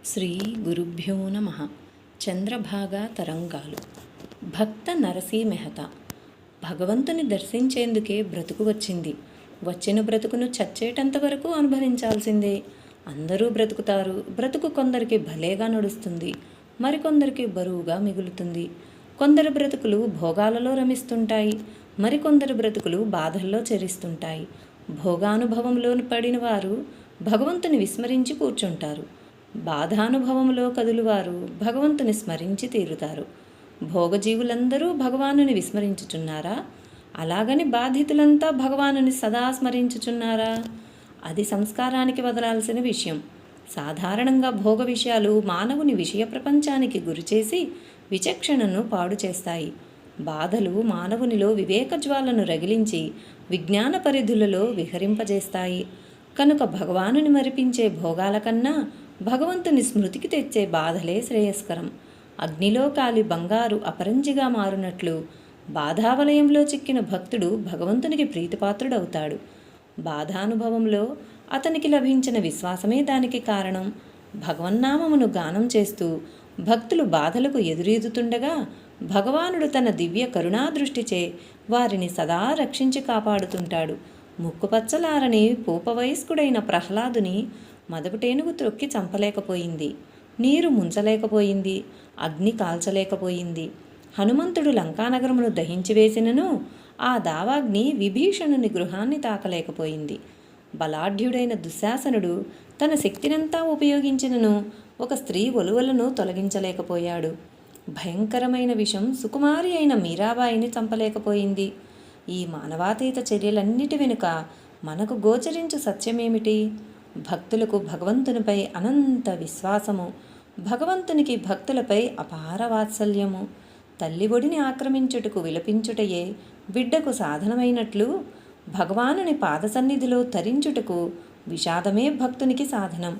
శ్రీ గురుభ్యో నమ. చంద్రభాగా తరంగాలు. భక్త నరసీ మెహతా. భగవంతుని దర్శించేందుకే బ్రతుకు వచ్చింది. వచ్చిన బ్రతుకును చచ్చేటంత వరకు అనుభవించాల్సిందే. అందరూ బ్రతుకుతారు. బ్రతుకు కొందరికి భలేగా నడుస్తుంది, మరికొందరికి బరువుగా మిగులుతుంది. కొందరు బ్రతుకులు భోగాలలో రమిస్తుంటాయి, మరికొందరు బ్రతుకులు బాధల్లో చెరిస్తుంటాయి. భోగానుభవంలో పడిన వారు భగవంతుని విస్మరించి కూర్చుంటారు. బాధానుభవంలో కదులువారు భగవంతుని స్మరించి తీరుతారు. భోగజీవులందరూ భగవానుని విస్మరించుచున్నారా? అలాగని బాధితులంతా భగవానుని సదా స్మరించుచున్నారా? అది సంస్కారానికి వదలాల్సిన విషయం. సాధారణంగా భోగ విషయాలు మానవుని విషయ ప్రపంచానికి గురిచేసి విచక్షణను పాడు చేస్తాయి. బాధలు మానవునిలో వివేక జ్వాలను రగిలించి విజ్ఞాన పరిధులలో విహరింపజేస్తాయి. కనుక భగవానుని మరిపించే భోగాల కన్నా భగవంతుని స్మృతికి తెచ్చే బాధలే శ్రేయస్కరం. అగ్నిలో కాలి బంగారు అపరంజిగా మారునట్లు బాధావలయంలో చిక్కిన భక్తుడు భగవంతునికి ప్రీతిపాత్రుడవుతాడు. బాధానుభవంలో అతనికి లభించిన విశ్వాసమే దానికి కారణం. భగవన్నామమును గానం చేస్తూ భక్తులు బాధలకు ఎదురీదుతుండగా భగవానుడు తన దివ్య కరుణాదృష్టిచే వారిని సదా రక్షించి కాపాడుతుంటాడు. ముక్కుపచ్చలారని పూపవయస్కుడైన ప్రహ్లాదుని మదపుటేనుగు త్రొక్కి చంపలేకపోయింది, నీరు ముంచలేకపోయింది, అగ్ని కాల్చలేకపోయింది. హనుమంతుడు లంకానగరమును దహించివేసినను ఆ దావాగ్ని విభీషణుని గృహాన్ని తాకలేకపోయింది. బలాఢ్యుడైన దుశ్శాసనుడు తన శక్తినంతా ఉపయోగించినను ఒక స్త్రీ ఒలువలను తొలగించలేకపోయాడు. భయంకరమైన విషం సుకుమారి అయిన మీరాబాయిని చంపలేకపోయింది. ఈ మానవాతీత చర్యలన్నిటి వెనుక మనకు గోచరించు సత్యమేమిటి? భక్తులకు భగవంతునిపై అనంత విశ్వాసము, భగవంతునికి భక్తులపై అపార వాత్సల్యము. తల్లి ఒడిని ఆక్రమించుటకు విలపించుటయే బిడ్డకు సాధనమైనట్లు భగవానుని పాదసన్నిధిలో తరించుటకు విషాదమే భక్తునికి సాధనం.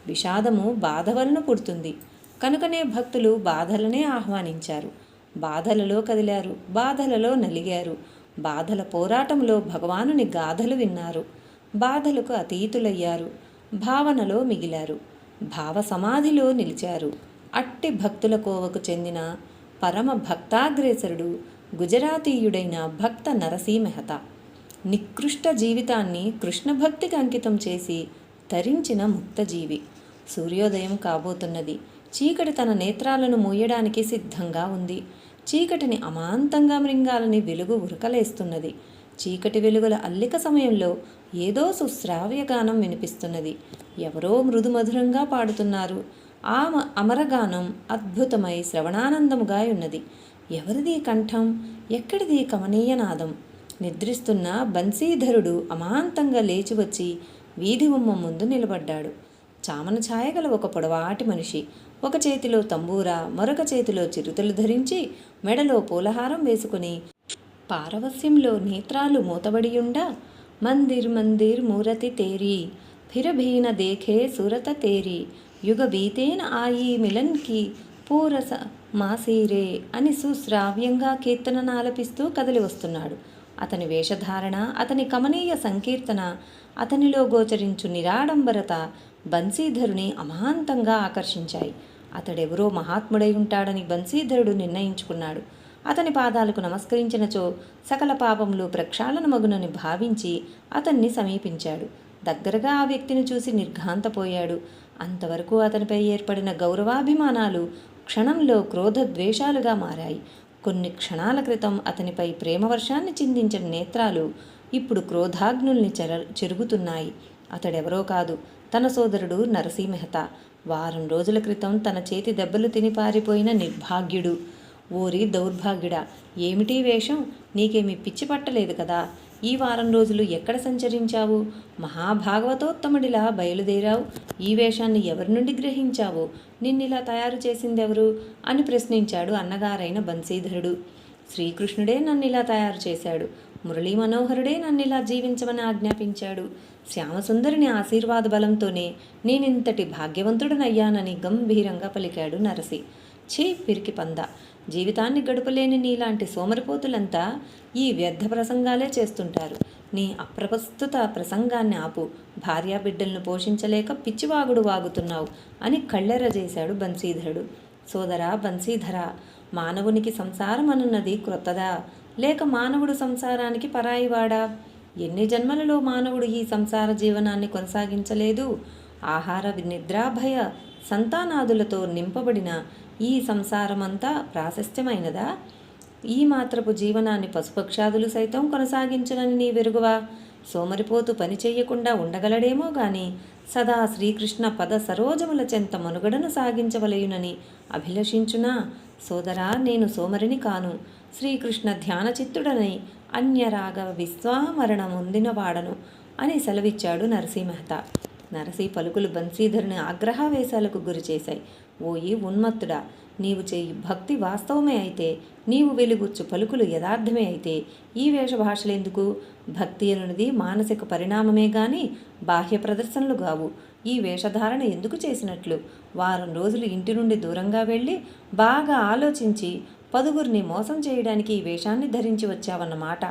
విషాదము బాధ వలన పుడుతుంది. కనుకనే భక్తులు బాధలనే ఆహ్వానించారు. బాధలలో కదిలారు, బాధలలో నలిగారు. బాధల పోరాటంలో భగవానుని గాథలు విన్నారు. బాధలకు అతీతులయ్యారు, భావనలో మిగిలారు, భావ సమాధిలో నిలిచారు. అట్టి భక్తుల కోవకు చెందిన పరమ భక్తాగ్రేసరుడు గుజరాతీయుడైన భక్త నరసీ మెహతా. నికృష్ట జీవితాన్ని కృష్ణభక్తికి అంకితం చేసి తరించిన ముక్తజీవి. సూర్యోదయం కాబోతున్నది. చీకటి తన నేత్రాలను మూయడానికి సిద్ధంగా ఉంది. చీకటిని అమాంతంగా మృంగాలని వెలుగు ఉరకలేస్తున్నది. చీకటి వెలుగుల అల్లిక సమయంలో ఏదో సుశ్రావ్యగానం వినిపిస్తున్నది. ఎవరో మృదుమధురంగా పాడుతున్నారు. ఆ అమరగానం అద్భుతమై శ్రవణానందముగా ఉన్నది. ఎవరిది కంఠం? ఎక్కడిది కమనీయనాదం? నిద్రిస్తున్న బన్సీధరుడు అమాంతంగా లేచి వచ్చి వీధి ఉమ్మం ముందు నిలబడ్డాడు. చామన ఛాయగల ఒక పొడవాటి మనిషి ఒక చేతిలో తంబూరా, మరొక చేతిలో చిరుతలు ధరించి మెడలో పూలహారం వేసుకుని పారవస్యంలో నేత్రాలు మూతబడియుండా మందిర్ మందిర్ మూరతి తేరీ ఫిరభీన దేఖే సురత తేరీ యుగ బీతేన ఆయి మిలన్కి పూరస మాసీరే అని సుశ్రావ్యంగా కీర్తనను ఆలపిస్తూ కదిలి వస్తున్నాడు. అతని వేషధారణ, అతని కమనీయ సంకీర్తన, అతనిలో గోచరించు నిరాడంబరత బన్సీధరుని అమాంతంగా ఆకర్షించాయి. అతడెవరో మహాత్ముడై ఉంటాడని బన్సీధరుడు నిర్ణయించుకున్నాడు. అతని పాదాలకు నమస్కరించినచో సకల పాపములు ప్రక్షాళనమగునని భావించి అతన్ని సమీపించాడు. దగ్గరగా ఆ వ్యక్తిని చూసి నిర్ఘాంతపోయాడు. అంతవరకు అతనిపై ఏర్పడిన గౌరవాభిమానాలు క్షణంలో క్రోధద్వేషాలుగా మారాయి. కొన్ని క్షణాల క్రితం అతనిపై ప్రేమవర్షాన్ని చిందించిన నేత్రాలు ఇప్పుడు క్రోధాగ్నుల్ని చెరుగుతున్నాయి. అతడెవరో కాదు, తన సోదరుడు నరసీ మెహతా. వారం రోజుల క్రితం తన చేతి దెబ్బలు తిని పారిపోయిన నిర్భాగ్యుడు. ఓరి దౌర్భాగ్యుడా, ఏమిటీ వేషం? నీకేమీ పిచ్చి పట్టలేదు కదా? ఈ వారం రోజులు ఎక్కడ సంచరించావు? మహాభాగవతోత్తముడిలా బయలుదేరావు. ఈ వేషాన్ని ఎవరి నుండి గ్రహించావు? నిన్నిలా తయారు చేసిందెవరు అని ప్రశ్నించాడు అన్నగారైన బన్సీధరుడు. శ్రీకృష్ణుడే నన్నిలా తయారు చేశాడు. మురళీ మనోహరుడే నన్నిలా జీవించమని ఆజ్ఞాపించాడు. శ్యామసుందరిని ఆశీర్వాద బలంతోనే నేనింతటి భాగ్యవంతుడనయ్యానని గంభీరంగా పలికాడు నరసి. ఛీ పిరికి పంద! జీవితాన్ని గడపలేని నీలాంటి సోమరిపోతులంతా ఈ వ్యర్థ ప్రసంగాలే చేస్తుంటారు. నీ అప్రస్తుత ప్రసంగాన్ని ఆపు. భార్యాబిడ్డలను పోషించలేక పిచ్చివాగుడు వాగుతున్నావు అని కళ్ళెర్రజేశాడు బన్సీధరుడు. సోదరా బన్సీధర, మానవునికి సంసారం అనున్నది క్రొత్తదా, లేక మానవుడు సంసారానికి పరాయివాడా? ఎన్ని జన్మలలో మానవుడు ఈ సంసార జీవనాన్ని కొనసాగించలేదు? ఆహార నిద్రాభయ సంతానాదులతో నింపబడిన ఈ సంసారమంతా ప్రాశస్త్యమైనదా? ఈ మాత్రపు జీవనాన్ని పశుపక్షాదులు సైతం కొనసాగించునని నీ వెరుగువా? సోమరిపోతు పని చెయ్యకుండా ఉండగలడేమో గాని సదా శ్రీకృష్ణ పద సరోజముల చెంత మనుగడను సాగించవలయునని అభిలషించునా? సోదరా, నేను సోమరిని కాను. శ్రీకృష్ణ ధ్యానచిత్తుడనై అన్యరాగ విశ్వామరణమొందినవాడను అని సెలవిచ్చాడు నరసింహత. నరసి పలుకులు బన్సీధరుని ఆగ్రహావేశాలకు గురిచేశాయి. ఓయి ఉన్మత్తుడా, నీవు చేయి భక్తి వాస్తవమే అయితే, నీవు వెలుగుచ్చు పలుకులు యథార్థమే అయితే ఈ వేషభాషలెందుకు? భక్తి అనున్నది మానసిక పరిణామమే గాని బాహ్య ప్రదర్శనలు గావు. ఈ వేషధారణ ఎందుకు చేసినట్లు? వారం రోజులు ఇంటి నుండి దూరంగా వెళ్ళి బాగా ఆలోచించి పదుగురిని మోసం చేయడానికి ఈ వేషాన్ని ధరించి వచ్చావన్నమాట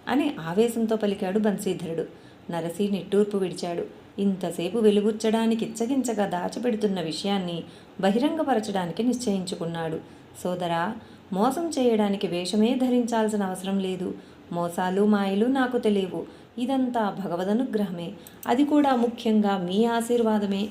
అని ఆవేశంతో పలికాడు బన్సీధరుడు. నరసి నిట్టూర్పు విడిచాడు. ఇంతసేపు వెలుగుచ్చడానికి ఇచ్చగించగా దాచిపెడుతున్న విషయాన్ని బహిరంగపరచడానికి నిశ్చయించుకున్నాడు. సోదరా, మోసం చేయడానికి వేషమే ధరించాల్సిన అవసరం లేదు. మోసాలు మాయలు నాకు తెలియవు. ఇదంతా భగవదనుగ్రహమే, అది కూడా ముఖ్యంగా మీ ఆశీర్వాదమే.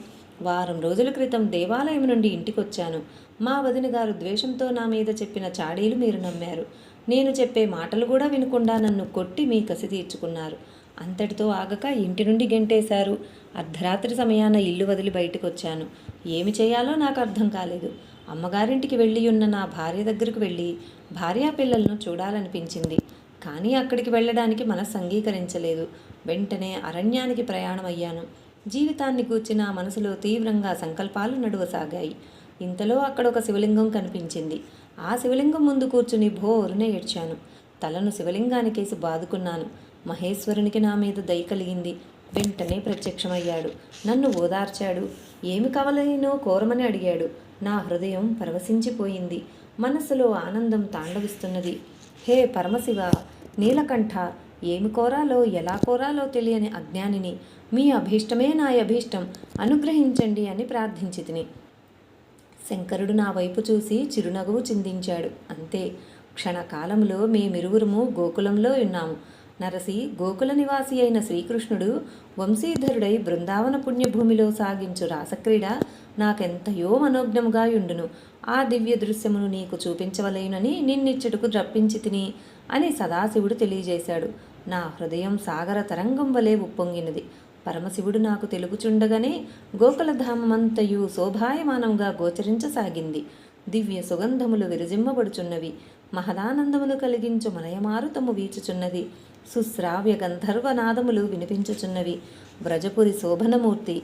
వారం రోజుల క్రితం దేవాలయం నుండి ఇంటికొచ్చాను. మా వదిన గారు ద్వేషంతో నా మీద చెప్పిన చాడీలు మీరు నమ్మారు. నేను చెప్పే మాటలు కూడా వినకుండా నన్ను కొట్టి మీ కసి తీర్చుకున్నారు. అంతటితో ఆగక ఇంటి నుండి గెంటేశారు. అర్ధరాత్రి సమయాన ఇల్లు వదిలి బయటకు వచ్చాను. ఏమి చేయాలో నాకు అర్థం కాలేదు. అమ్మగారింటికి వెళ్ళి ఉన్న నా భార్య దగ్గరకు వెళ్ళి భార్యా పిల్లలను చూడాలనిపించింది. కానీ అక్కడికి వెళ్ళడానికి మనసు అంగీకరించలేదు. వెంటనే అరణ్యానికి ప్రయాణం అయ్యాను. జీవితాన్ని గూర్చి నా మనసులో తీవ్రంగా సంకల్పాలు నడువసాగాయి. ఇంతలో అక్కడ ఒక శివలింగం కనిపించింది. ఆ శివలింగం ముందు కూర్చుని భోరున ఏడ్చాను. తలను శివలింగానికేసి బాదుకున్నాను. మహేశ్వరునికి నా మీద దయ కలిగింది. వెంటనే ప్రత్యక్షమయ్యాడు. నన్ను ఓదార్చాడు. ఏమి కావాలనో కోరమని అడిగాడు. నా హృదయం పరవశించిపోయింది. మనస్సులో ఆనందం తాండవిస్తున్నది. హే పరమశివ, నీలకంఠ, ఏమి కోరాలో ఎలా కోరాలో తెలియని అజ్ఞానిని, మీ అభీష్టమే నా అభీష్టం, అనుగ్రహించండి అని ప్రార్థించితిని. శంకరుడు నా వైపు చూసి చిరునవ్వు చిందించాడు. అంతే. క్షణకాలంలో మేమిరువురము గోకులంలో ఉన్నాము. నరసి గోకుల నివాసి అయిన శ్రీకృష్ణుడు వంశీధరుడై బృందావన పుణ్యభూమిలో సాగించు రాసక్రీడ నాకెంతయో మనోజ్ఞముగా యుండును. ఆ దివ్య దృశ్యమును నీకు చూపించవలేనని నిన్నిచ్చటకు రప్పించి తిని అని సదాశివుడు తెలియజేశాడు. నా హృదయం సాగర తరంగం వలె ఉప్పొంగినది. పరమశివుడు నాకు తెలుగుచుండగానే గోకులధామమంతయు శోభాయమానంగా గోచరించసాగింది. దివ్య సుగంధములు విరజిమ్మబడుచున్నవి. మహదానందమును కలిగించు మలయమారుతము వీచుచున్నది. సుశ్రావ్య గంధర్వనాదములు వినిపించుచున్నవి. బ్రజపురి శోభనమూర్తి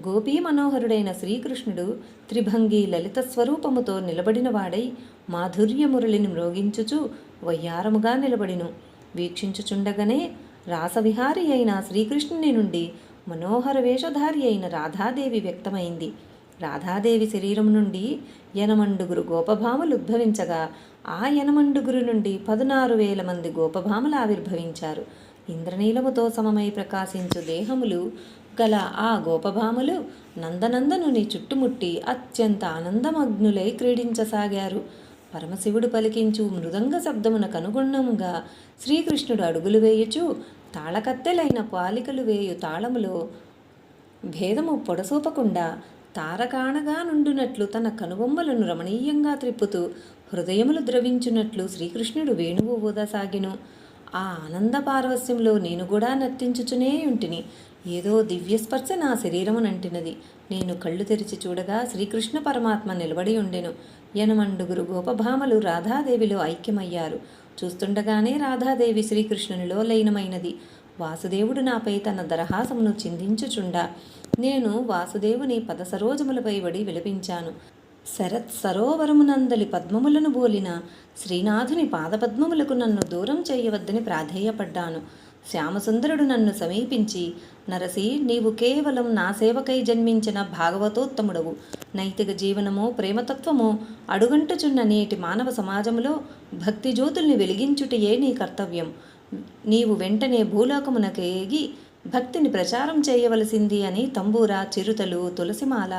గోపీ మనోహరుడైన శ్రీకృష్ణుడు త్రిభంగి లలిత స్వరూపముతో నిలబడినవాడై మాధుర్యమురళిని మ్రోగించుచు వయ్యారముగా నిలబడిను. వీక్షించుచుండగానే రాసవిహారి అయిన శ్రీకృష్ణుని నుండి మనోహర వేషధారి అయిన రాధాదేవి వ్యక్తమైంది. రాధాదేవి శరీరం నుండి యనమండుగురు గోపభామలు ఉద్భవించగా ఆ యనమండుగురు నుండి 16,000 మంది గోపభామలు ఆవిర్భవించారు. ఇంద్రనీలముతో సమమై ప్రకాశించు దేహములు గల ఆ గోపభామలు నందనందనుని చుట్టుముట్టి అత్యంత ఆనందమగ్నులై క్రీడించసాగారు. పరమశివుడు పలికించు మృదంగ శబ్దమునకు అనుగుణంగా శ్రీకృష్ణుడు అడుగులు వేయుచు తాళకత్తెలైన పాలికలు వేయు తాళములో భేదము పొడసూపకుండా తారకాణగా నుండునట్లు తన కనుబొమ్మలను రమణీయంగా త్రిప్పుతూ హృదయములు ద్రవించున్నట్లు శ్రీకృష్ణుడు వేణువు ఊదసాగిను. ఆ ఆనంద పారవస్యంలో నేను కూడా నర్తించుచునే ఉంటిని. ఏదో దివ్యస్పర్శ నా శరీరమునంటినది. నేను కళ్ళు తెరిచి చూడగా శ్రీకృష్ణ పరమాత్మ నిలబడి ఉండెను. యనమండుగురు గోపభామలు రాధాదేవిలో ఐక్యమయ్యారు. చూస్తుండగానే రాధాదేవి శ్రీకృష్ణునిలో లీనమైనది. వాసుదేవుడు నాపై తన దరహాసమును చిందించుచుండా నేను వాసుదేవుని పదసరోజములపై వడి విలపించాను. శరత్ సరోవరమునందలి పద్మములను బోలిన శ్రీనాథుని పాదపద్మములకు నన్ను దూరం చేయవద్దని ప్రాధేయపడ్డాను. శ్యామసుందరుడు నన్ను సమీపించి, నరసి, నీవు కేవలం నా సేవకై జన్మించిన భాగవతోత్తముడవు. నైతిక జీవనమో ప్రేమతత్వమో అడుగంటుచున్న నేటి మానవ సమాజంలో భక్తి జ్యోతుల్ని వెలిగించుటయే నీ కర్తవ్యం. నీవు వెంటనే భూలోకమునకేగి భక్తిని ప్రచారం చేయవలసింది అని తంబూర, చిరుతలు, తులసిమాల,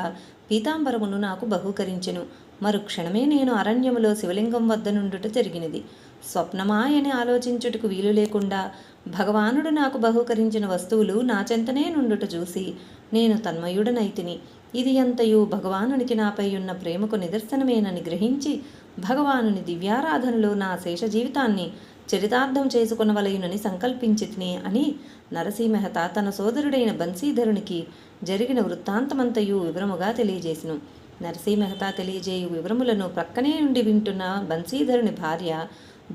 పీతాంబరమును నాకు బహూకరించెను. మరుక్షణమే నేను అరణ్యములో శివలింగం వద్ద నుండుట జరిగినది. స్వప్నమాయని ఆలోచించుటకు వీలు లేకుండా భగవానుడు నాకు బహూకరించిన వస్తువులు నా చెంతనే నుండుట చూసి నేను తన్మయుడనైతిని. ఇది అంతయు భగవానునికి నాపై ఉన్న ప్రేమకు నిదర్శనమేనని గ్రహించి భగవానుని దివ్యారాధనలో నా శేష జీవితాన్ని చరితార్థం చేసుకునవలయునని సంకల్పించితిని అని నరసింహత తన సోదరుడైన బన్సీధరునికి జరిగిన వృత్తాంతమంతయు వివరముగా తెలియజేసిను. నరసింహత తెలియజేయు వివరములను ప్రక్కనే నుండి వింటున్న బన్సీధరుని భార్య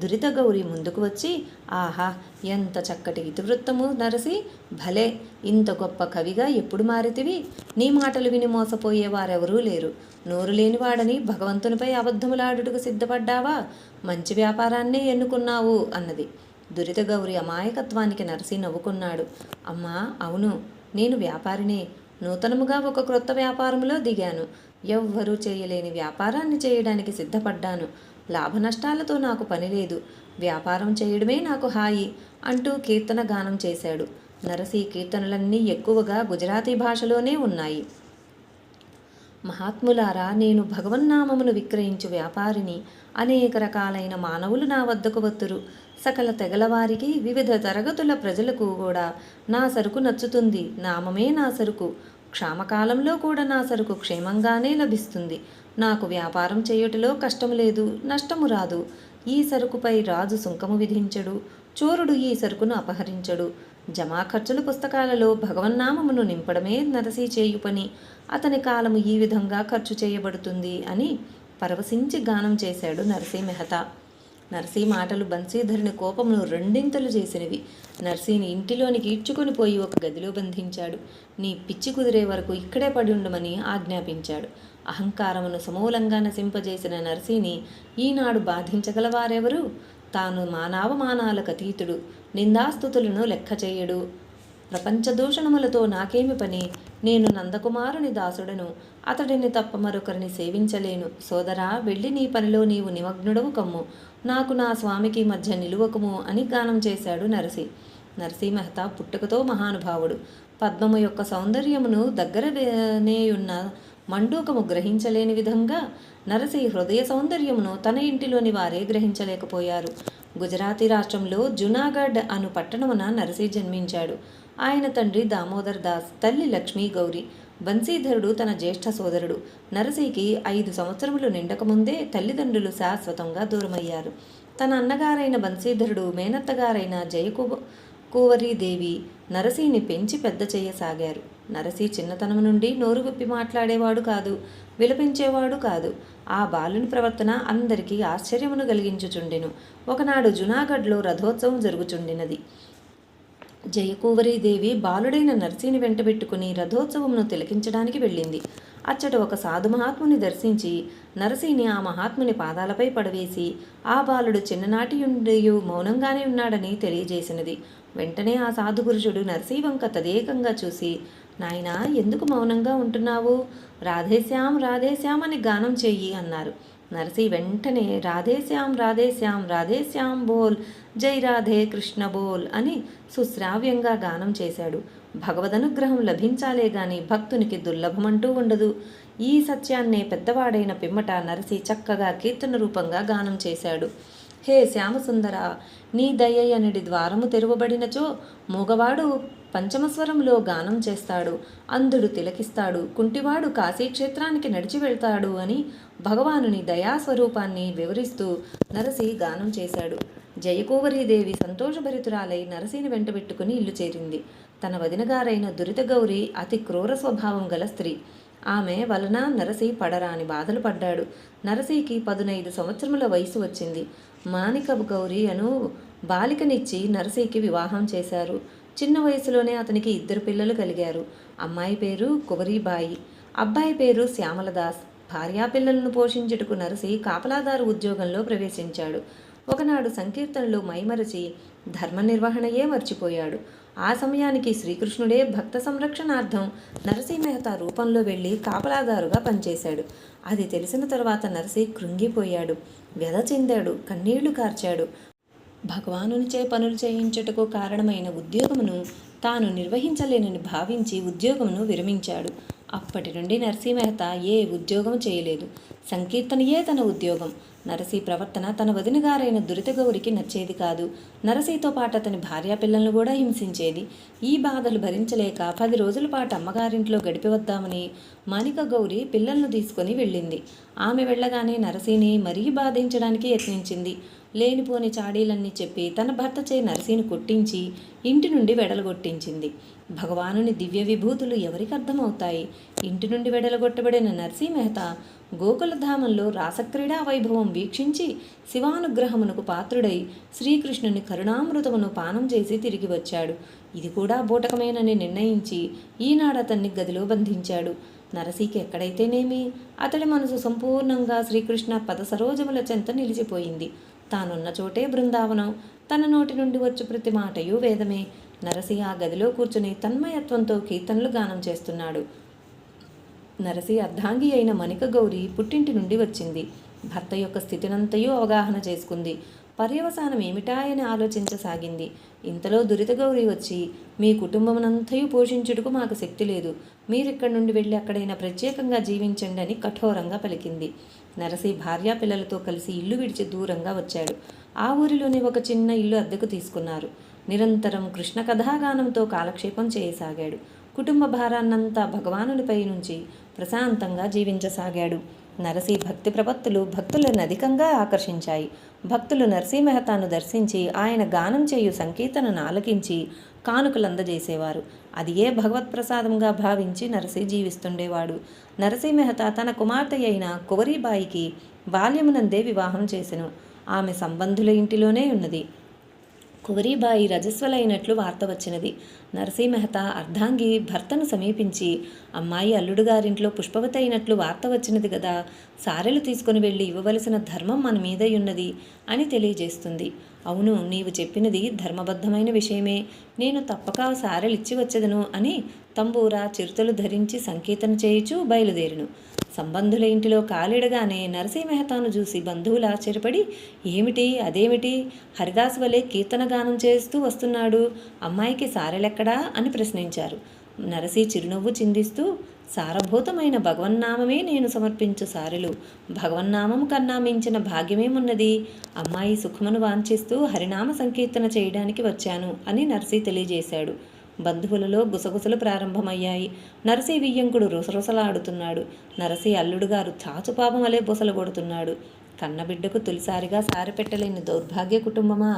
దురిత గౌరి ముందుకు వచ్చి, ఆహా, ఎంత చక్కటి ఇతివృత్తము నరసి! భలే! ఇంత గొప్ప కవిగా ఎప్పుడు మారితివి? నీ మాటలు విని మోసపోయేవారెవరూ లేరు. నోరు లేనివాడని భగవంతునిపై అబద్ధములాడుటకు సిద్ధపడ్డావా? మంచి వ్యాపారాన్నే ఎన్నుకున్నావు అన్నది. దురిత గౌరి అమాయకత్వానికి నరసి నవ్వుకున్నాడు. అమ్మా, అవును, నేను వ్యాపారినే. నూతనముగా ఒక క్రొత్త వ్యాపారంలో దిగాను. ఎవ్వరూ చేయలేని వ్యాపారాన్ని చేయడానికి సిద్ధపడ్డాను. లాభనష్టాలతో నాకు పనిలేదు. వ్యాపారం చేయడమే నాకు హాయి అంటూ కీర్తన గానం చేశాడు. నరసి కీర్తనలన్నీ ఎక్కువగా గుజరాతీ భాషలోనే ఉన్నాయి. మహాత్ములారా, నేను భగవన్నామమును విక్రయించు వ్యాపారిని. అనేక రకాలైన మానవులు నా వద్దకు వత్తురు. సకల తెగలవారికి, వివిధ తరగతుల ప్రజలకు కూడా నా సరుకు నచ్చుతుంది. నామమే నా సరుకు. క్షామకాలంలో కూడా నా సరుకు క్షేమంగానే లభిస్తుంది. నాకు వ్యాపారం చేయుటలో కష్టము లేదు, నష్టము రాదు. ఈ సరుకుపై రాజు సుంకము విధించడు. చోరుడు ఈ సరుకును అపహరించడు. జమా ఖర్చులు పుస్తకాలలో భగవన్నామమును నింపడమే నరసి చేయు పని. అతని కాలము ఈ విధంగా ఖర్చు చేయబడుతుంది అని పరవశించి గానం చేశాడు నరసి మెహతా. నర్సీ మాటలు బన్సీధరుని కోపమును రెండింతలు చేసినవి. నర్సీని ఇంటిలోనికి ఈడ్చుకొని పోయి ఒక గదిలో బంధించాడు. నీ పిచ్చి కుదిరే వరకు ఇక్కడే పడి ఉండమని ఆజ్ఞాపించాడు. అహంకారమును సమూలంగా నశింపజేసిన నర్సీని ఈనాడు బాధించగలవారెవరు? తాను మానవమానాలకు అతీతుడు. నిందాస్తుతులను లెక్క చేయడు. ప్రపంచదూషణములతో నాకేమి పని? నేను నందకుమారుని దాసుడను. అతడిని తప్ప మరొకరిని సేవించలేను. సోదరా, వెళ్ళి నీ పనిలో నీవు నిమగ్నుడవు కమ్ము. నాకు నా స్వామికి మధ్య నిలువకము అని గానం చేశాడు నరసి. నరసి మెహతా పుట్టుకతో మహానుభావుడు. పద్మము యొక్క సౌందర్యమును దగ్గరనేయున్న మండూకము గ్రహించలేని విధంగా నరసి హృదయ సౌందర్యమును తన ఇంటిలోని వారే గ్రహించలేకపోయారు. గుజరాతీ రాష్ట్రంలో జునాగఢ్ అను పట్టణమున నరసి జన్మించాడు. ఆయన తండ్రి దామోదర్ దాస్, తల్లి లక్ష్మీ గౌరి. బన్సీధరుడు తన జ్యేష్ఠ సోదరుడు. నరసికి 5 సంవత్సరములు నిండకముందే తల్లిదండ్రులు శాశ్వతంగా దూరమయ్యారు. తన అన్నగారైన బన్సీధరుడు మేనత్తగారైన జయకువరీదేవి నరసిని పెంచి పెద్ద చేయసాగారు. నరసి చిన్నతనం నుండి నోరు విప్పి మాట్లాడేవాడు కాదు, విలపించేవాడు కాదు. ఆ బాలుని ప్రవర్తన అందరికీ ఆశ్చర్యమును కలిగించుచుండెను. ఒకనాడు జునాగఢ్లో రథోత్సవం జరుగుచుండినది. జయకువరీదేవి బాలుడైన నర్సిని వెంటబెట్టుకుని రథోత్సవమును తిలకించడానికి వెళ్ళింది. అచ్చట ఒక సాధు మహాత్ముని దర్శించి నరసిని ఆ మహాత్ముని పాదాలపై పడవేసి ఆ బాలుడు చిన్ననాటి నుండి మౌనంగానే ఉన్నాడని తెలియజేసినది. వెంటనే ఆ సాధు పురుషుడు నరసి వంక తదేకంగా చూసి, నాయనా, ఎందుకు మౌనంగా ఉంటున్నావు? రాధేశ్యాం రాధేశ్యాం అని గానం చెయ్యి అన్నారు. నరసి వెంటనే రాధేశ్యాం రాధేశ్యాం రాధేశ్యాం బోల్, జై రాధే కృష్ణ బోల్ అని సుశ్రావ్యంగా గానం చేశాడు. భగవదనుగ్రహం లభించాలే గాని భక్తునికి దుర్లభమంటూ ఉండదు. ఈ సత్యాన్నే పెద్దవాడైన పిమ్మట నరసి చక్కగా కీర్తన రూపంగా గానం చేశాడు. హే శ్యామసుందర, నీ దయయనుడి ద్వారము తెరువబడినచో మూగవాడు పంచమస్వరంలో గానం చేస్తాడు, అంధుడు తిలకిస్తాడు, కుంటివాడు కాశీక్షేత్రానికి నడిచి వెళ్తాడు అని భగవానుని దయాస్వరూపాన్ని వివరిస్తూ నరసి గానం చేశాడు. జయకువరీదేవి సంతోషభరితురాలై నరసిని వెంటబెట్టుకుని ఇల్లు చేరింది. తన వదినగారైన దురిత గౌరి అతి క్రూర స్వభావం గల స్త్రీ. ఆమె వలన నరసి పడరాని బాధలు పడ్డాడు. నరసికి 15 సంవత్సరముల వయసు వచ్చింది. మాణిక గౌరి అను బాలికనిచ్చి నరసికి వివాహం చేశారు. చిన్న వయసులోనే అతనికి 2 పిల్లలు కలిగారు. అమ్మాయి పేరు కువరీబాయి, అబ్బాయి పేరు శ్యామలదాస్. భార్యాపిల్లలను పోషించుటకు నరసి కాపలాదారు ఉద్యోగంలో ప్రవేశించాడు. ఒకనాడు సంకీర్తనలో మైమరచి ధర్మ నిర్వహణయే మర్చిపోయాడు. ఆ సమయానికి శ్రీకృష్ణుడే భక్త సంరక్షణార్థం నరసి మెహతా రూపంలో వెళ్ళి కాపలాదారుగా పనిచేశాడు. అది తెలిసిన తర్వాత నరసి కృంగిపోయాడు, వ్యధ చెందాడు, కన్నీళ్లు కార్చాడు. భగవానునిచే పనులు చేయించుటకు కారణమైన ఉద్యోగమును తాను నిర్వహించలేనని భావించి ఉద్యోగమును విరమించాడు. అప్పటి నుండి నరసీ మెహతా ఏ ఉద్యోగం చేయలేదు. సంకీర్తనయే తన ఉద్యోగం. నరసీ ప్రవర్తన తన వదినగారైన దురితగౌరికి నచ్చేది కాదు. నరసీతో పాటు అతని భార్యాపిల్లలను కూడా హింసించేది. ఈ బాధలు భరించలేక 10 రోజుల పాటు అమ్మగారింట్లో గడిపి వద్దామని మాణిక గౌరి పిల్లలను తీసుకొని వెళ్ళింది. ఆమె వెళ్ళగానే నరసీని మరీ బాధించడానికి యత్నించింది. లేనిపోని చాడీలన్నీ చెప్పి తన భర్తచే నరసీని కొట్టించి ఇంటి నుండి వెడలగొట్టించింది. భగవానుని దివ్య విభూతులు ఎవరికి అర్థమవుతాయి? ఇంటి నుండి వెడలగొట్టబడిన నరసీ మెహతా గోకులధామంలో రాసక్రీడా వైభవం వీక్షించి శివానుగ్రహమునకు పాత్రుడై శ్రీకృష్ణుని కరుణామృతమును పానం చేసి తిరిగి వచ్చాడు. ఇది కూడా బూటకమేనని నిర్ణయించి ఈనాడు అతన్ని గదిలో బంధించాడు. నరసీకి ఎక్కడైతేనేమి అతడి మనసు సంపూర్ణంగా శ్రీకృష్ణ పదసరోజముల చెంత నిలిచిపోయింది. తానున్న చోటే బృందావనం, తన నోటి నుండి వచ్చు ప్రతి మాటయు వేదమే. నరసి ఆ గదిలో కూర్చుని తన్మయత్వంతో కీర్తనలు గానం చేస్తున్నాడు. నరసి అర్ధాంగి అయిన మణిక గౌరి పుట్టింటి నుండి వచ్చింది. భర్త యొక్క స్థితినంతయూ అవగాహన చేసుకుంది. పర్యవసానం ఏమిటాయని ఆలోచించసాగింది. ఇంతలో దురితగౌరి వచ్చి, మీ కుటుంబమునంతయు పోషించుటకు మాకు శక్తి లేదు, మీరిక్కడి నుండి వెళ్ళి అక్కడైనా ప్రత్యేకంగా జీవించండి అని కఠోరంగా పలికింది. నరసి భార్యాపిల్లలతో కలిసి ఇల్లు విడిచి దూరంగా వచ్చాడు. ఆ ఊరిలోనే ఒక చిన్న ఇల్లు అద్దెకు తీసుకున్నారు. నిరంతరం కృష్ణ కథాగానంతో కాలక్షేపం చేయసాగాడు. కుటుంబ భారాన్నంతా భగవానునిపై నుంచి ప్రశాంతంగా జీవించసాగాడు. నరసి భక్తి ప్రపత్తులు భక్తులను అధికంగా ఆకర్షించాయి. భక్తులు నరసీ మెహతాను దర్శించి ఆయన గానం చేయు సంకీర్తనను ఆలకించి కానుకలు అందజేసేవారు. అది ఏ భగవత్ప్రసాదంగా భావించి నరసి జీవిస్తుండేవాడు. నరసీ మెహతా తన కుమార్తె అయిన కువరీబాయికి బాల్యమునందే వివాహం చేసెను. ఆమె సంబంధుల ఇంటిలోనే ఉన్నది. కువరీబాయి రజస్వలైనట్లు వార్త వచ్చినది. నరసీ మెహతా అర్ధాంగి భర్తను సమీపించి, అమ్మాయి అల్లుడు గారింట్లో పుష్పవతి అయినట్లు వార్త వచ్చినది కదా, సారెలు తీసుకుని వెళ్ళి ఇవ్వవలసిన ధర్మం మన మీదయున్నది అని తెలియజేస్తుంది. అవును, నీవు చెప్పినది ధర్మబద్ధమైన విషయమే, నేను తప్పక సారెలిచ్చి వచ్చేదను అని తంబూర చిరుతలు ధరించి సంకీర్తన చేయుచూ బయలుదేరును. సంబంధుల ఇంటిలో కాలిడగానే నరసీ మెహతాను చూసి బంధువులు ఆశ్చర్యపడి, ఏమిటి అదేమిటి, హరిదాసు వలె కీర్తనగానం చేస్తూ వస్తున్నాడు, అమ్మాయికి సారెలెక్కడా అని ప్రశ్నించారు. నరసీ చిరునవ్వు చిందిస్తూ, సారభూతమైన భగవన్నామమే నేను సమర్పించు సారెలు, భగవన్నామం కన్నా మించిన భాగ్యమేమున్నది, అమ్మాయి సుఖమును వాంఛిస్తూ హరినామ సంకీర్తన చేయడానికి వచ్చాను అని నరసీ తెలియజేశాడు. బంధువులలో గుసగుసలు ప్రారంభమయ్యాయి. నరసీ వియ్యంకుడు రుసరుసలాడుతున్నాడు. నరసీ అల్లుడుగారు తాచుపాపం వలె బుసలు కొడుతున్నాడు. కన్నబిడ్డకు తొలిసారిగా సారెపెట్టలేని దౌర్భాగ్య కుటుంబమా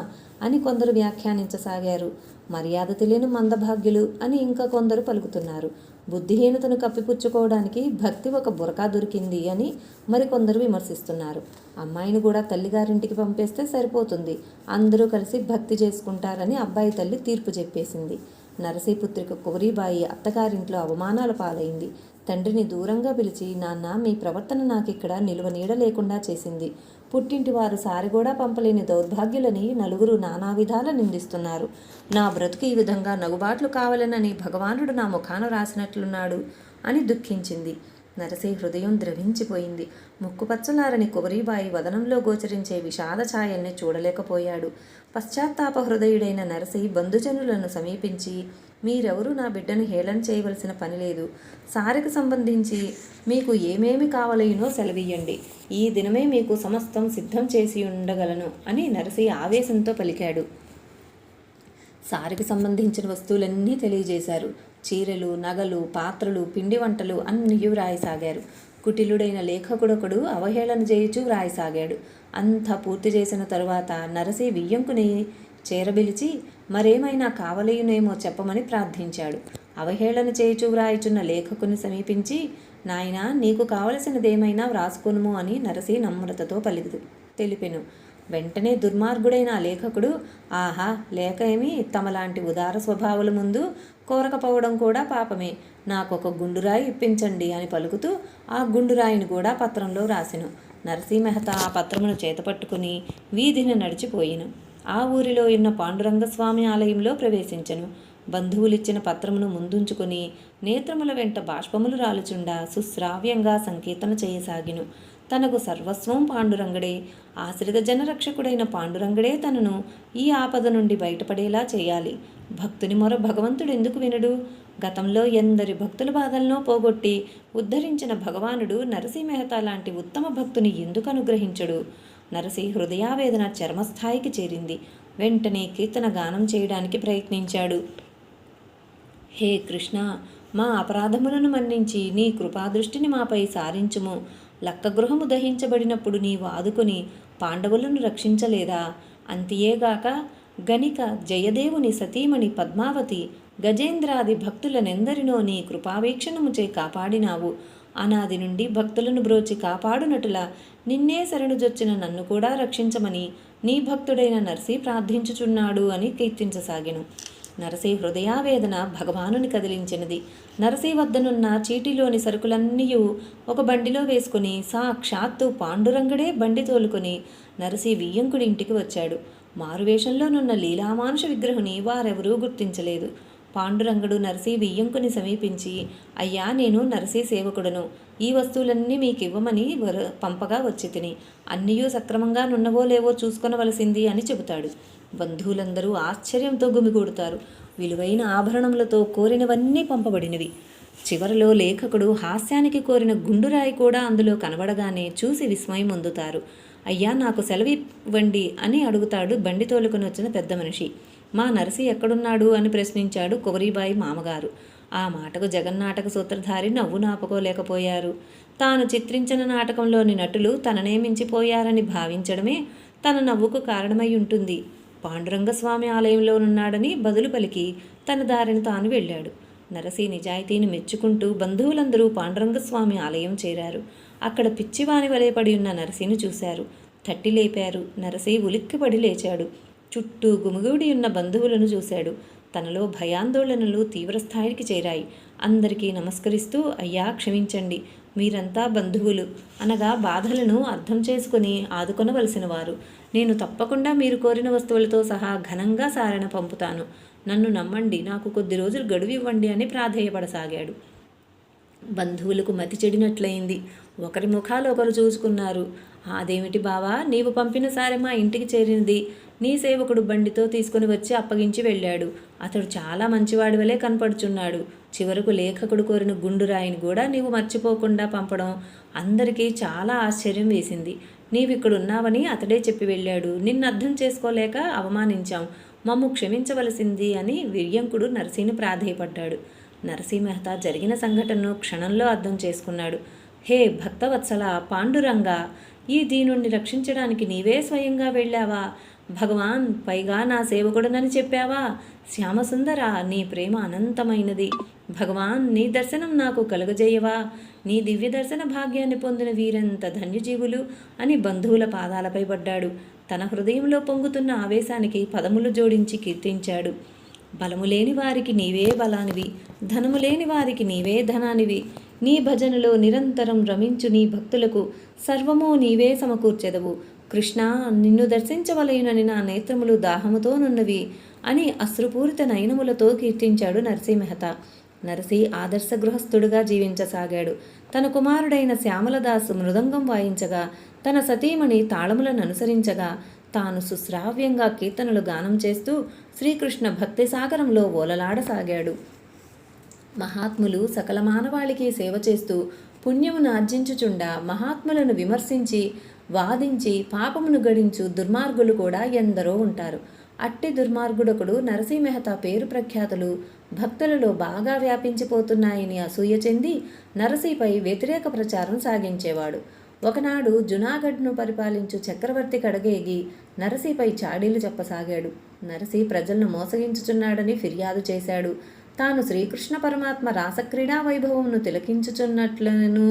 అని కొందరు వ్యాఖ్యానించసాగారు. మర్యాద తెలియని మందభాగ్యులు అని ఇంకా కొందరు పలుకుతున్నారు. బుద్ధిహీనతను కప్పిపుచ్చుకోవడానికి భక్తి ఒక బురకా దొరికింది అని మరికొందరు విమర్శిస్తున్నారు. అమ్మాయిని కూడా తల్లిగారింటికి పంపేస్తే సరిపోతుంది, అందరూ కలిసి భక్తి చేసుకుంటారని అబ్బాయి తల్లి తీర్పు చెప్పేసింది. నరసీపుత్రిక కువరీబాయి అత్తగారింట్లో అవమానాల పాలైంది. తండ్రిని దూరంగా పిలిచి, నాన్న, మీ ప్రవర్తన నాకిక్కడ నిలువ నీడ లేకుండా చేసింది. పుట్టింటి వారు సారి కూడా పంపలేని దౌర్భాగ్యులని నలుగురు నానా విధాల నిందిస్తున్నారు. నా బ్రతుకు ఈ విధంగా నగుబాట్లు కావాలనని భగవానుడు నా ముఖాన రాసినట్లున్నాడు అని దుఃఖించింది. నరసీ హృదయం ద్రవించిపోయింది. ముక్కుపచ్చలారని కువరీబాయి వదనంలో గోచరించే విషాద ఛాయల్ని చూడలేకపోయాడు. పశ్చాత్తాప హృదయుడైన నరసి బంధుజనులను సమీపించి, మీరెవరూ నా బిడ్డను హేళన చేయవలసిన పని లేదు, సారికి సంబంధించి మీకు ఏమేమి కావలయునో సెలవీయండి, ఈ దినమే మీకు సమస్తం సిద్ధం చేసి ఉండగలను అని నరసి ఆవేశంతో పలికాడు. సారికి సంబంధించిన వస్తువులన్నీ తెలియజేశారు. చీరలు, నగలు, పాత్రలు, పిండి వంటలు అన్నీ వ్రాయసాగారు. కుటిలుడైన లేఖకుడొకడు అవహేళన చేయుచూ వ్రాయసాగాడు. అంతా పూర్తి చేసిన తరువాత నరసి వియ్యంకుని చేరబిలిచి మరేమైనా కావలేయునేమో చెప్పమని ప్రార్థించాడు. అవహేళన చేయుచూ వ్రాయిచున్న లేఖకుని సమీపించి, నాయనా, నీకు కావలసినదేమైనా వ్రాసుకొనుము అని నరసి నమ్రతతో తెలిపెను. వెంటనే దుర్మార్గుడైన ఆ లేఖకుడు, ఆహా, లేఖ ఏమి, తమలాంటి ఉదార స్వభావాల ముందు కోరకపోవడం కూడా పాపమే, నాకొక గుండురాయి ఇప్పించండి అని పలుకుతూ ఆ గుండురాయిని కూడా పత్రంలో రాసెను. నరసీ మెహతా ఆ పత్రమును చేతపట్టుకుని వీధిని నడిచిపోయిను. ఆ ఊరిలో ఉన్న పాండురంగస్వామి ఆలయంలో ప్రవేశించెను. బంధువులిచ్చిన పత్రమును ముందుంచుకొని నేత్రముల వెంట బాష్పములు రాలుచుండా సుశ్రావ్యంగా సంకీర్తన చేయసాగిను. తనకు సర్వస్వం పాండురంగడే. ఆశ్రిత జనరక్షకుడైన పాండురంగడే తనను ఈ ఆపద నుండి బయటపడేలా చేయాలి. భక్తుని మొర భగవంతుడు ఎందుకు వినడు? గతంలో ఎందరి భక్తుల బాధలను పోగొట్టి ఉద్ధరించిన భగవానుడు నరసీ మెహతా లాంటి ఉత్తమ భక్తుని ఎందుకు అనుగ్రహించడు? నరసి హృదయావేదన చర్మస్థాయికి చేరింది. వెంటనే కీర్తన గానం చేయడానికి ప్రయత్నించాడు. హే కృష్ణ, మా అపరాధములను మన్నించి నీ కృపాదృష్టిని మాపై సారించుము. లక్కగృహము దహించబడినప్పుడు నీవు ఆదుకొని పాండవులను రక్షించలేదా? అంతియేగాక గణిక జయదేవుని సతీమణి పద్మావతి గజేంద్రాది భక్తులనెందరినో నీ కృపావీక్షణముచే కాపాడినావు. అనాది నుండి భక్తులను బ్రోచి కాపాడునటులా నిన్నే శరణుజొచ్చిన నన్ను కూడా రక్షించమని నీ భక్తుడైన నరసి ప్రార్థించుచున్నాడు అని కీర్తించసాగెను. నరసి హృదయావేదన భగవానుని కదిలించినది. నరసి వద్దనున్న చీటిలోని సరుకులన్నీ ఒక బండిలో వేసుకుని సాక్షాత్తు పాండురంగడే బండి తోలుకొని నరసి వియ్యంకుడి ఇంటికి వచ్చాడు. మారువేషంలోనున్న లీలామానుష విగ్రహుని వారెవరూ గుర్తించలేదు. పాండురంగడు నరసి వియ్యంకుని సమీపించి, అయ్యా, నేను నరసి సేవకుడను. ఈ వస్తువులన్నీ మీకివ్వమని పంపగా వచ్చి తిని అన్నయూ సక్రమంగా నున్నవో లేవో చూసుకొనవలసింది అని చెబుతాడు. బంధువులందరూ ఆశ్చర్యంతో గుమిగూడుతారు. విలువైన ఆభరణములతో కోరినవన్నీ పంపబడినవి. చివరిలో లేఖకుడు హాస్యానికి కోరిన గుండురాయి కూడా అందులో కనబడగానే చూసి విస్మయం పొందుతారు. అయ్యా, నాకు సెలవివ్వండి అని అడుగుతాడు బండి తోలుకొని వచ్చిన పెద్ద మనిషి. మా నరసి ఎక్కడున్నాడు అని ప్రశ్నించాడు కొవరీబాయి మామగారు. ఆ మాటకు జగన్నాటక సూత్రధారి నవ్వు నాపుకోలేకపోయారు. తాను చిత్రించిన నాటకంలోని నటులు తననే మించిపోయారని భావించడమే తన నవ్వుకు కారణమై ఉంటుంది. పాండురంగస్వామి ఆలయంలోనున్నాడని బదులు పలికి తన దారిని తాను వెళ్ళాడు. నరసి నిజాయితీని మెచ్చుకుంటూ బంధువులందరూ పాండురంగస్వామి ఆలయం చేరారు. అక్కడ పిచ్చివాని వలె పడి ఉన్న నరసిని చూశారు. తట్టి లేపారు. నరసి ఉలిక్కిపడి లేచాడు. చుట్టూ గుమిగూడి ఉన్న బంధువులను చూశాడు. తనలో భయాందోళనలు తీవ్రస్థాయికి చేరాయి. అందరికీ నమస్కరిస్తూ, అయ్యా, క్షమించండి, మీరంతా బంధువులు అనగా బాధలను అర్థం చేసుకుని ఆదుకొనవలసిన వారు. నేను తప్పకుండా మీరు కోరిన వస్తువులతో సహా ఘనంగా సారణ పంపుతాను. నన్ను నమ్మండి, నాకు కొద్ది రోజులు గడువు ఇవ్వండి అని ప్రాధేయపడసాగాడు. బంధువులకు మతి చెడినట్లయింది. ఒకరి ముఖాలు ఒకరు చూసుకున్నారు. అదేమిటి బావా, నీవు పంపిన సారె మా ఇంటికి చేరినది. నీ సేవకుడు బండితో తీసుకుని వచ్చి అప్పగించి వెళ్ళాడు. అతడు చాలా మంచివాడి వలె కనపడుచున్నాడు. చివరకు లేఖకుడు కోరిన గుండురాయిని కూడా నీవు మర్చిపోకుండా పంపడం అందరికీ చాలా ఆశ్చర్యం వేసింది. నీవిక్కడున్నావని అతడే చెప్పి వెళ్ళాడు. నిన్ను అర్థం చేసుకోలేక అవమానించాం. మమ్ము క్షమించవలసింది అని వియ్యంకుడు నరసిని ప్రాధేయపడ్డాడు. నరసి మెహతా జరిగిన సంఘటనను క్షణంలో అర్థం చేసుకున్నాడు. హే భక్తవత్సల పాండురంగ, ఈ దీనుణ్ణి రక్షించడానికి నీవే స్వయంగా వెళ్ళావా? భగవాన్, పైగా నా సేవకుడనని చెప్పావా? శ్యామసుందర, నీ ప్రేమ అనంతమైనది. భగవాన్, నీ దర్శనం నాకు కలుగజేయవా? నీ దివ్య దర్శన భాగ్యాన్ని పొందిన వీరెంత ధన్యజీవులు అని బంధువుల పాదాలపై పడ్డాడు. తన హృదయంలో పొంగుతున్న ఆవేశానికి పదములు జోడించి కీర్తించాడు. బలము లేని వారికి నీవే బలానివి, ధనము లేని వారికి నీవే ధనానివి. నీ భజనలో నిరంతరం రమించు నీ భక్తులకు సర్వమూ నీవే సమకూర్చెదవు. కృష్ణ, నిన్ను దర్శించవలయునని నా నేత్రములు దాహముతోనున్నవి అని అశ్రుపూరిత నయనములతో కీర్తించాడు నరసి మెహతా. నరసి ఆదర్శ గృహస్థుడుగా జీవించసాగాడు. తన కుమారుడైన శ్యామలదాసు మృదంగం వాయించగా, తన సతీమణి తాళములను అనుసరించగా, తాను సుశ్రావ్యంగా కీర్తనలు గానం చేస్తూ శ్రీకృష్ణ భక్తి సాగరంలో ఓలలాడసాగాడు. మహాత్ములు సకల మానవాళికి సేవ చేస్తూ పుణ్యమును ఆర్జించుచుండా మహాత్ములను విమర్శించి వాదించి పాపమును గడించు దుర్మార్గులు కూడా ఎందరో ఉంటారు. అట్టి దుర్మార్గుడొకడు నరసి మెహతా పేరు ప్రఖ్యాతులు భక్తులలో బాగా వ్యాపించిపోతున్నాయని అసూయ చెంది నరసిపై వ్యతిరేక ప్రచారం సాగించేవాడు. ఒకనాడు జునాగఢ్ను పరిపాలించు చక్రవర్తి కడగేగి నరసిపై చాడీలు చెప్పసాగాడు. నరసి ప్రజలను మోసగించుచున్నాడని ఫిర్యాదు చేశాడు. తాను శ్రీకృష్ణ పరమాత్మ రాసక్రీడా వైభవమును తిలకించుచున్నట్లను,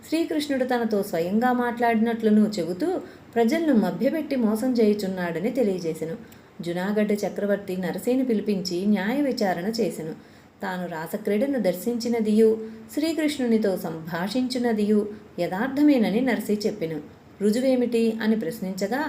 శ్రీకృష్ణుడు తనతో స్వయంగా మాట్లాడినట్లును చెబుతూ ప్రజలను మభ్యపెట్టి మోసం చేయుచున్నాడని తెలియజేసెను. జునాగఢ్ చక్రవర్తి నరసిని పిలిపించి న్యాయ విచారణ చేసెను. తాను రాసక్రీడను దర్శించినదియు శ్రీకృష్ణునితో సంభాషించినదియు యథార్థమేనని నరసి చెప్పెను. రుజువేమిటి అని ప్రశ్నించగా,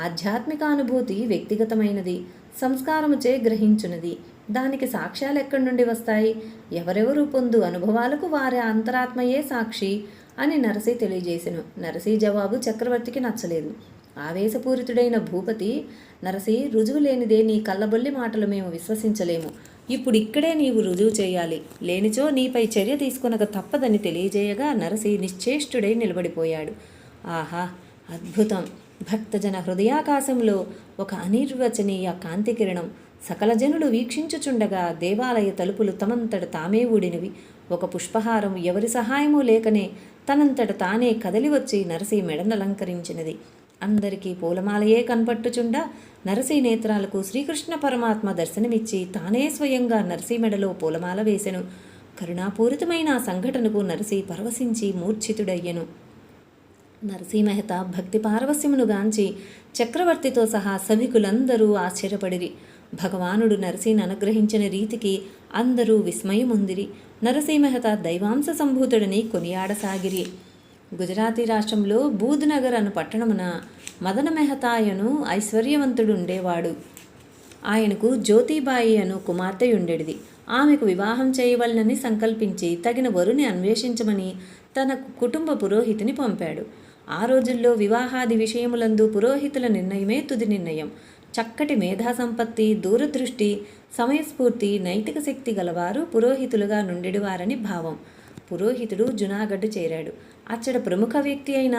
ఆధ్యాత్మిక అనుభూతి వ్యక్తిగతమైనది, సంస్కారముచే గ్రహించున్నది. దానికి సాక్ష్యాలు ఎక్కడి నుండి వస్తాయి? ఎవరెవరు పొందు అనుభవాలకు వారి అంతరాత్మయే సాక్షి. అని నరసి తెలియజేసెను. నరసి జవాబు చక్రవర్తికి నచ్చలేదు. ఆవేశపూరితుడైన భూపతి, నరసి, రుజువు లేనిదే నీ కళ్ళబొల్లి మాటలు మేము విశ్వసించలేము. ఇప్పుడు ఇక్కడే నీవు రుజువు చేయాలి, లేనిచో నీపై చర్య తీసుకొనక తప్పదని తెలియజేయగా నరసి నిశ్చేష్టుడై నిలబడిపోయాడు. ఆహా, అద్భుతం! భక్తజన హృదయాకాశంలో ఒక అనిర్వచనీయ కాంతికిరణం. సకల జనులు వీక్షించుచుండగా దేవాలయ తలుపులు తమంతట తామే ఊడినవి. ఒక పుష్పహారం ఎవరి సహాయమూ లేకనే తనంతట తానే కదలివచ్చి నరసి మెడనలంకరించినది. అందరికీ పూలమాలయే కనపట్టుచుండా నరసి నేత్రాలకు శ్రీకృష్ణ పరమాత్మ దర్శనమిచ్చి తానే స్వయంగా నరసి మెడలో పూలమాల వేసెను. కరుణాపూరితమైన ఆ సంఘటనకు నరసి పరవశించి మూర్ఛితుడయ్యెను. నరసి మెహతా భక్తి పారవస్యమును గాంచి చక్రవర్తితో సహా సభికులందరూ ఆశ్చర్యపడిరి. భగవానుడు నరసిని అనుగ్రహించిన రీతికి అందరూ విస్మయముందిరి. నరసి మెహతా దైవాంశ సంభూతుడని కొనియాడసాగిరి. గుజరాతీ రాష్ట్రంలో బూద్నగర్ అను పట్టణమున మదన మెహతాయను ఐశ్వర్యవంతుడుండేవాడు. ఆయనకు జ్యోతిబాయి అను కుమార్తెయుండెడిది. ఆమెకు వివాహం చేయవలనని సంకల్పించి తగిన వరుని అన్వేషించమని తన కుటుంబ పురోహితుని పంపాడు. ఆ రోజుల్లో వివాహాది విషయములందు పురోహితుల నిర్ణయమే తుది నిర్ణయం. చక్కటి మేధా సంపత్తి, దూరదృష్టి, సమయస్ఫూర్తి, నైతిక శక్తి గలవారు పురోహితులుగా నుండివారని భావం. పురోహితుడు జునాగఢ్ చేరాడు. అచ్చట ప్రముఖ వ్యక్తి అయిన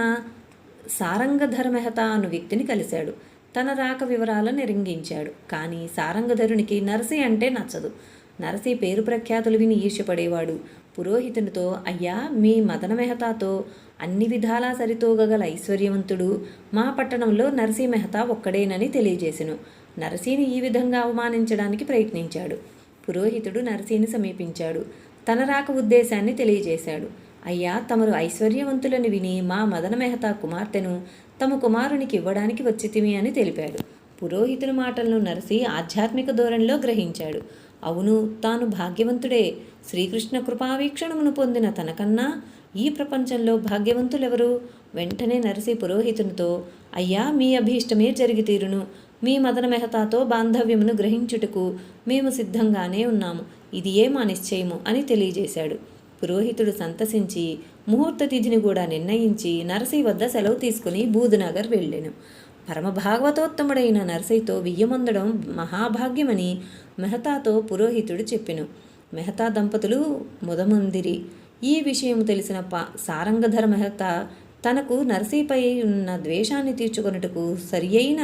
సారంగధర మెహతా అను వ్యక్తిని కలిశాడు. తన రాక వివరాలను ఎరింగించాడు. కానీ సారంగధరునికి నరసి అంటే నచ్చదు. నరసి పేరు ప్రఖ్యాతులు విని ఈర్ష్యపడేవాడు. పురోహితునితో, అయ్యా, మీ మదన మెహతాతో అన్ని విధాలా సరితూగగల ఐశ్వర్యవంతుడు మా పట్టణంలో నరసి మెహతా ఒక్కడేనని తెలియజేసెను. నరసిని ఈ విధంగా అవమానించడానికి ప్రయత్నించాడు. పురోహితుడు నరసిని సమీపించాడు. తన రాక ఉద్దేశాన్ని తెలియజేశాడు. అయ్యా, తమరు ఐశ్వర్యవంతులని విని మా మదన మెహతా కుమార్తెను తమ కుమారునికి ఇవ్వడానికి వచ్చితిమి అని తెలిపాడు. పురోహితుని మాటలను నరసి ఆధ్యాత్మిక ధోరణిలో గ్రహించాడు. అవును, తాను భాగ్యవంతుడే. శ్రీకృష్ణ కృపావీక్షణమును పొందిన తనకన్నా ఈ ప్రపంచంలో భాగ్యవంతులెవరు? వెంటనే నరసి పురోహితునితో, అయ్యా, మీ అభీష్టమే జరిగి తీరును. మీ మదన మెహతాతో బాంధవ్యమును గ్రహించుటకు మేము సిద్ధంగానే ఉన్నాము. ఇది మా నిశ్చయము అని తెలియజేశాడు. పురోహితుడు సంతసించి ముహూర్త తిథిని కూడా నిర్ణయించి నరసి వద్ద సెలవు తీసుకుని బూద్నగర్ వెళ్ళెను. పరమభాగవతోత్తముడైన నరసితో వియ్యమొందడం మహాభాగ్యమని మెహతాతో పురోహితుడు చెప్పెను. మెహతా దంపతులు ముదముందిరి. ఈ విషయం తెలిసిన సారంగధర మెహతా తనకు నరసిపై ఉన్న ద్వేషాన్ని తీర్చుకొనుటకు సరి అయిన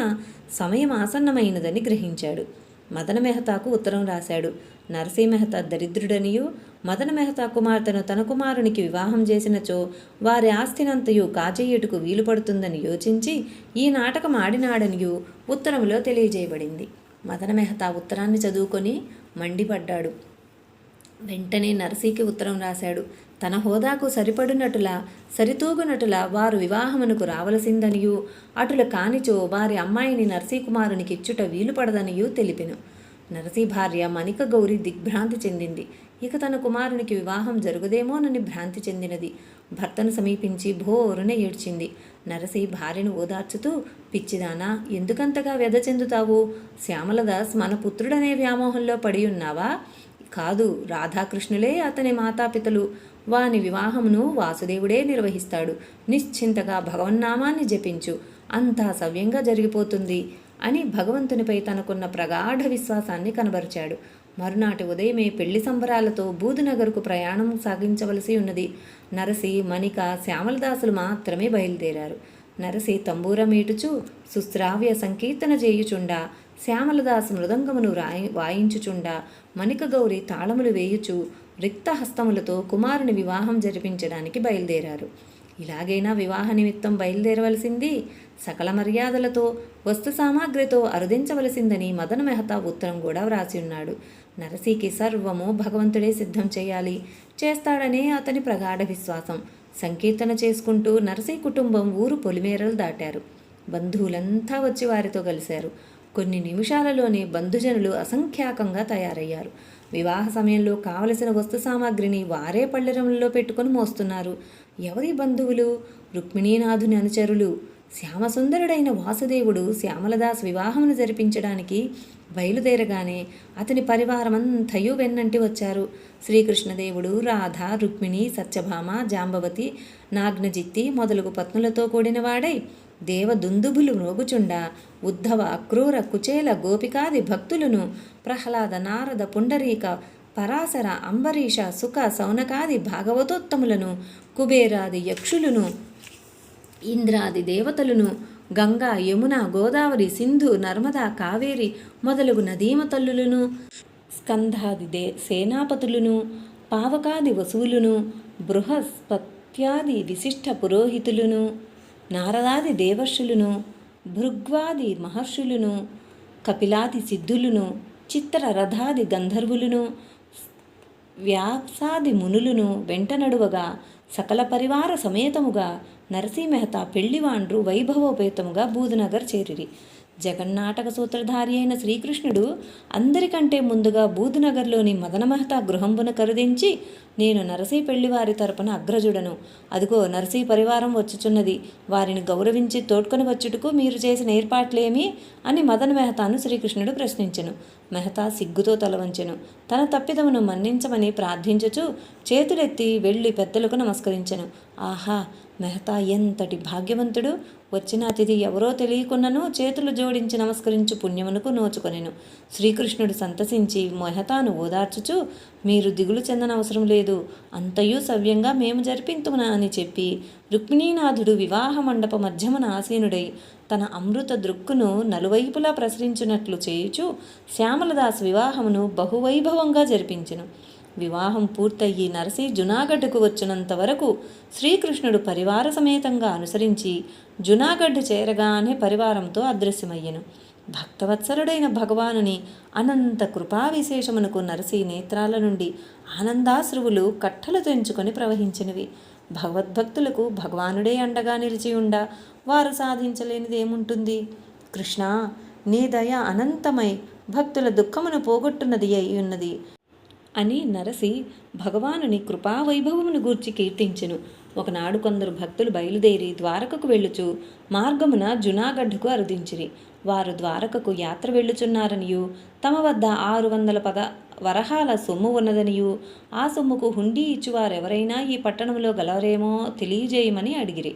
సమయం ఆసన్నమైనదని గ్రహించాడు. మదన మెహతాకు ఉత్తరం రాశాడు. నరసి మెహతా దరిద్రుడనియు మదన మెహతా కుమార్తెను తన కుమారునికి వివాహం చేసినచో వారి ఆస్తినంతయు కాజేయుటకు వీలు పడుతుందని యోచించి ఈ నాటకం ఆడినాడనియు ఉత్తరంలో తెలియజేయబడింది. మదన మెహతా ఉత్తరాన్ని చదువుకొని మండిపడ్డాడు. వెంటనే నరసికి ఉత్తరం రాశాడు. తన హోదాకు సరిపడినట్టులా సరితూగునట్టులా వారు వివాహమునకు రావలసిందనియూ అటుల కానిచో వారి అమ్మాయిని నరసి కుమారునికి ఇచ్చుట వీలు పడదనియూ తెలిపెను. నరసి భార్య మణిక గౌరి దిగ్భ్రాంతి చెందింది. ఇక తన కుమారునికి వివాహం జరుగుదేమోనని భ్రాంతి చెందినది. భర్తను సమీపించి భోరున ఏడ్చింది. నరసి భార్యను ఓదార్చుతూ, పిచ్చిదానా, ఎందుకంతగా వ్యధ చెందుతావు? శ్యామలదాస్ మన పుత్రుడనే వ్యామోహంలో పడి ఉన్నావా? కాదు, రాధాకృష్ణులే అతని మాతాపితలు. వాని వివాహమును వాసుదేవుడే నిర్వహిస్తాడు. నిశ్చింతగా భగవన్నామాన్ని జపించు, అంతా సవ్యంగా జరిగిపోతుంది అని భగవంతునిపై తనకున్న ప్రగాఢ విశ్వాసాన్ని కనబరిచాడు. మరునాటి ఉదయమే పెళ్లి సంబరాలతో బూద్నగర్కు ప్రయాణం సాగించవలసి ఉన్నది. నరసి, మణిక, శ్యామలదాసులు మాత్రమే బయలుదేరారు. నరసి తంబూరమీటుచు సుశ్రావ్య సంకీర్తన చేయుచుండా, శ్యామలదాసు మృదంగమును వాయించుచుండా, మణిక గౌరి తాళములు వేయుచు రిక్త హస్తములతో కుమారుని వివాహం జరిపించడానికి బయలుదేరారు. ఇలాగైనా వివాహ నిమిత్తం బయలుదేరవలసింది, సకల మర్యాదలతో వస్తు సామాగ్రితో అరుదించవలసిందని మదన మెహతా ఉత్తరం కూడా వ్రాసి ఉన్నాడు. నరసికి సర్వము భగవంతుడే సిద్ధం చేయాలి, చేస్తాడనే అతని ప్రగాఢ విశ్వాసం. సంకీర్తన చేసుకుంటూ నరసి కుటుంబం ఊరు పొలిమేరలు దాటారు. బంధువులంతా వచ్చి వారితో కలిశారు. కొన్ని నిమిషాలలోనే బంధుజనులు అసంఖ్యాకంగా తయారయ్యారు. వివాహ సమయంలో కావలసిన వస్తు సామాగ్రిని వారే పళ్ళెరంలో పెట్టుకొని మోస్తున్నారు. ఎవరి బంధువులు? రుక్మిణీనాథుని అనుచరులు. శ్యామసుందరుడైన వాసుదేవుడు శ్యామలదాస్ వివాహమును జరిపించడానికి బయలుదేరగానే అతని పరివారమంతయు వెన్నంటి వచ్చారు. శ్రీకృష్ణదేవుడు రాధ, రుక్మిణి, సత్యభామ, జాంబవతి, నాగ్నజిత్తి మొదలగు పత్నులతో కూడినవాడై దేవదుందుభులు మ్రోగుచుండ ఉద్ధవ, అక్రూర, కుచేల, గోపికాది భక్తులను ప్రహ్లాద, నారద, పుండరీక, పరాశర, అంబరీష, సుఖ, సౌనకాది భాగవతోత్తములను, కుబేరాది యక్షులను, ఇంద్రాది దేవతలను, గంగా, యమున, గోదావరి, సింధు, నర్మదా, కావేరి మొదలగు నదీమ తల్లులను, స్కంధాది సేనాపతులను, పావకాది వసువులను, బృహస్పత్యాది విశిష్ట పురోహితులను, నారదాది దేవర్షులను, భృగ్వాది మహర్షులను, కపిలాది సిద్ధులను, చిత్ర రథాది గంధర్వులను, వ్యాసాది మునులను వెంట నడువగా సకల పరివార సమేతముగా నరసింహత పెళ్లివాండ్రు వైభవోపేతముగా బూదునగర్ చేరిరి. జగన్నాటక సూత్రధారి అయిన శ్రీకృష్ణుడు అందరికంటే ముందుగా బూదునగర్లోని మదనమహతా గృహంబున కరుదించి, నేను నరసీ పెళ్లివారి తరపున అగ్రజుడను, అదిగో నరసీ పరివారం వచ్చుచున్నది, వారిని గౌరవించి తోడ్కొని వచ్చుటకు మీరు చేసిన ఏర్పాట్లేమి అని మదన మెహతాను శ్రీకృష్ణుడు ప్రశ్నించెను. మెహతా సిగ్గుతో తలవంచెను. తన తప్పిదమును మన్నించమని ప్రార్థించుచు చేతులెత్తి వెళ్ళి పెద్దలకు నమస్కరించెను. ఆహా, మెహతా ఎంతటి భాగ్యవంతుడు! వచ్చిన అతిథి ఎవరో తెలియకున్నను చేతులు జోడించి నమస్కరించు పుణ్యమునకు నోచుకొనెను. శ్రీకృష్ణుడు సంతసించి మెహతాను ఓదార్చుచు, మీరు దిగులు చెందనవసరం లేదు, అంతయు సవ్యంగా మేము జరిపింతుమున అని చెప్పి రుక్మిణీనాథుడు వివాహ మండప మధ్యమున ఆసీనుడై తన అమృత దృక్కును నలువైపులా ప్రసరించున్నట్లు చేయుచు శ్యామలదాస్ వివాహమును బహువైభవంగా జరిపించెను. వివాహం పూర్తయ్యి నరసి జునాగఢ్కు వచ్చినంత వరకు శ్రీకృష్ణుడు పరివార సమేతంగా అనుసరించి జునాగఢ్ చేరగానే పరివారంతో అదృశ్యమయ్యెను. భక్తవత్సలుడైన భగవానుని అనంత కృపా విశేషమునకు నరసి నేత్రాల నుండి ఆనందాశ్రువులు కట్టలు తెంచుకొని ప్రవహించినవి. భగవద్భక్తులకు భగవానుడే అండగా నిలిచి ఉండ వారు సాధించలేనిదేముంటుంది? కృష్ణ, నీ దయ అనంతమై భక్తుల దుఃఖమును పోగొట్టున్నది అయి ఉన్నది అని నరసి భగవానుని కృపావైభవమును గూర్చి కీర్తించెను. ఒకనాడు కొందరు భక్తులు బయలుదేరి ద్వారకకు వెళ్ళుచు మార్గమున జునాగఢ్కు అరుదించిరి. వారు ద్వారకకు యాత్ర వెళ్ళుచున్నారనియు తమ వద్ద 600 వరహాల సొమ్ము ఉన్నదనియు ఆ సొమ్ముకు హుండీ ఇచ్చువారెవరైనా ఈ పట్టణంలో గలవరేమో తెలియజేయమని అడిగిరి.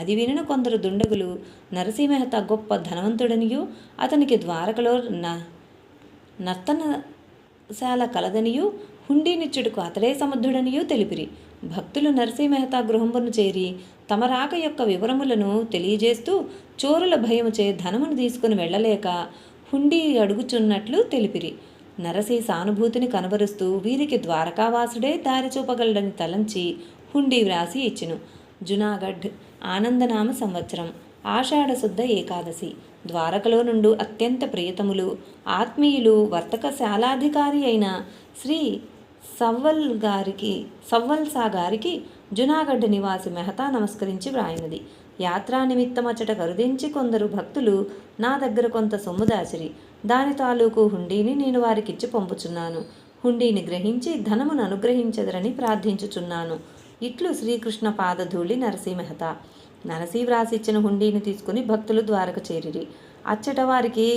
అది వినిన కొందరు దుండగులు నరసింహత గొప్ప ధనవంతుడనియు అతనికి ద్వారకలో నర్తనశాల కలదనియు హుండీనిచ్చుటకు అతడే సమర్థుడనియూ తెలిపిరి. భక్తులు నరసింహత గృహంబును చేరి తమ రాక యొక్క వివరములను తెలియజేస్తూ చోరుల భయముచే ధనమును తీసుకుని వెళ్ళలేక హుండీ అడుగుచున్నట్లు తెలిపిరి. నరసి సానుభూతిని కనబరుస్తూ వీరికి ద్వారకావాసుడే దారి చూపగలడని తలంచి హుండీ వ్రాసి ఇచ్చెను. జునాగఢ్ ఆనందనామ సంవత్సరం ఆషాఢశుద్ధ ఏకాదశి. ద్వారకలో నుండి అత్యంత ప్రియతములు ఆత్మీయులు వర్తకశాలాధికారి అయిన శ్రీ సవ్వల్సా గారికి జునాగఢ్ నివాసి మెహతా నమస్కరించి వ్రాయినది. యాత్రా నిమిత్తమచ్చట కరుదించి కొందరు భక్తులు నా దగ్గర కొంత సొమ్ము దాచిరి. దాని తాలూకు హుండీని నేను వారికిచ్చి పంపుచున్నాను. హుండీని గ్రహించి ధనమును అనుగ్రహించెదరని ప్రార్థించుచున్నాను. ఇట్లు శ్రీకృష్ణ పాదధూళి నరసి మెహతా. నరసి వ్రాసిచ్చిన హుండీని తీసుకుని భక్తులు ద్వారక చేరిరి. అచ్చట వారికి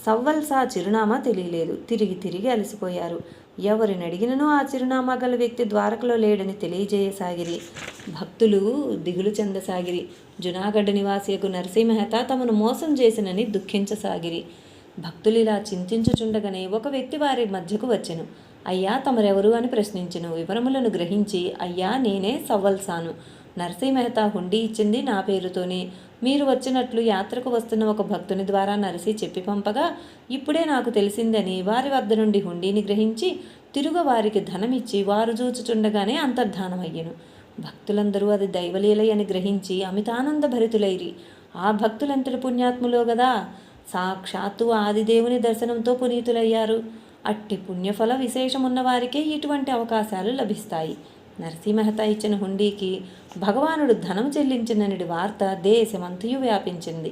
సవ్వల్సా చిరునామా తెలియలేదు. తిరిగి అలసిపోయారు. ఎవరిని అడిగినను ఆ చిరునామా గల వ్యక్తి ద్వారకలో లేడని తెలియజేయసాగిరి. భక్తులు దిగులు చెందసాగిరి. జునాగఢ్ నివాసియకు నరసి మెహతా తమను మోసం చేసినని దుఃఖించసాగిరి. భక్తులు ఇలా చింతించుచుండగానే ఒక వ్యక్తి వారి మధ్యకు వచ్చెను. అయ్యా, తమరెవరు అని ప్రశ్నించెను. వివరములను గ్రహించి, అయ్యా, నేనే సవ్వల్సాను. నరసి మెహతా హుండీ ఇచ్చింది నా పేరుతోనే. మీరు వచ్చినట్లు యాత్రకు వస్తున్న ఒక భక్తుని ద్వారా నరసి చెప్పి పంపగా ఇప్పుడే నాకు తెలిసిందని వారి వద్ద నుండి హుండీని గ్రహించి తిరుగు వారికి ధనమిచ్చి వారు చూచుచుండగానే అంతర్ధానమయ్యెను. భక్తులందరూ అది దైవలీల అని గ్రహించి అమితానంద భరితులైరి. ఆ భక్తులంతటి పుణ్యాత్ములో గదా సాక్షాత్తు ఆదిదేవుని దర్శనంతో పునీతులయ్యారు. అట్టి పుణ్యఫల విశేషమున్న వారికే ఇటువంటి అవకాశాలు లభిస్తాయి. నరసి మెహతా ఇచ్చిన హుండీకి భగవానుడు ధనం చెల్లించినని వార్త దేశమంతయు వ్యాపించింది.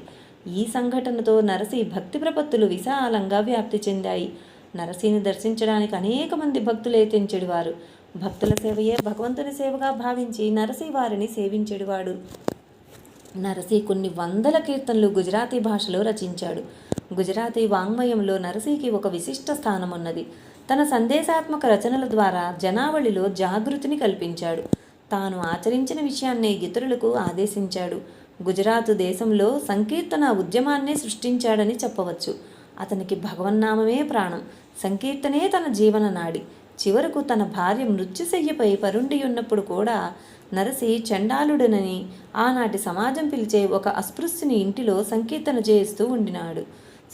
ఈ సంఘటనతో నరసి భక్తి ప్రపత్తులు విశాలంగా వ్యాప్తి చెందాయి. నరసిని దర్శించడానికి అనేక మంది భక్తులు ఎత్తించెడివారు. భక్తుల సేవయే భగవంతుని సేవగా భావించి నరసి వారిని సేవించెడివాడు. నరసి కొన్ని వందల కీర్తనలు గుజరాతీ భాషలో రచించాడు. గుజరాతీ వాంగ్మయంలో నరసికి ఒక విశిష్ట స్థానం ఉన్నది. తన సందేశాత్మక రచనల ద్వారా జనావళిలో జాగృతిని కల్పించాడు. తాను ఆచరించిన విషయాన్నే ఇతరులకు ఆదేశించాడు. గుజరాతు దేశంలో సంకీర్తన ఉద్యమాన్నే సృష్టించాడని చెప్పవచ్చు. అతనికి భగవన్నామమే ప్రాణం, సంకీర్తనే తన జీవన నాడి. చివరకు తన భార్య మృత్యుశయ్యపై పరుండి ఉన్నప్పుడు కూడా నరసి చండాలుడనని ఆనాటి సమాజం పిలిచే ఒక అస్పృశ్యుని ఇంటిలో సంకీర్తన చేస్తూ ఉండినాడు.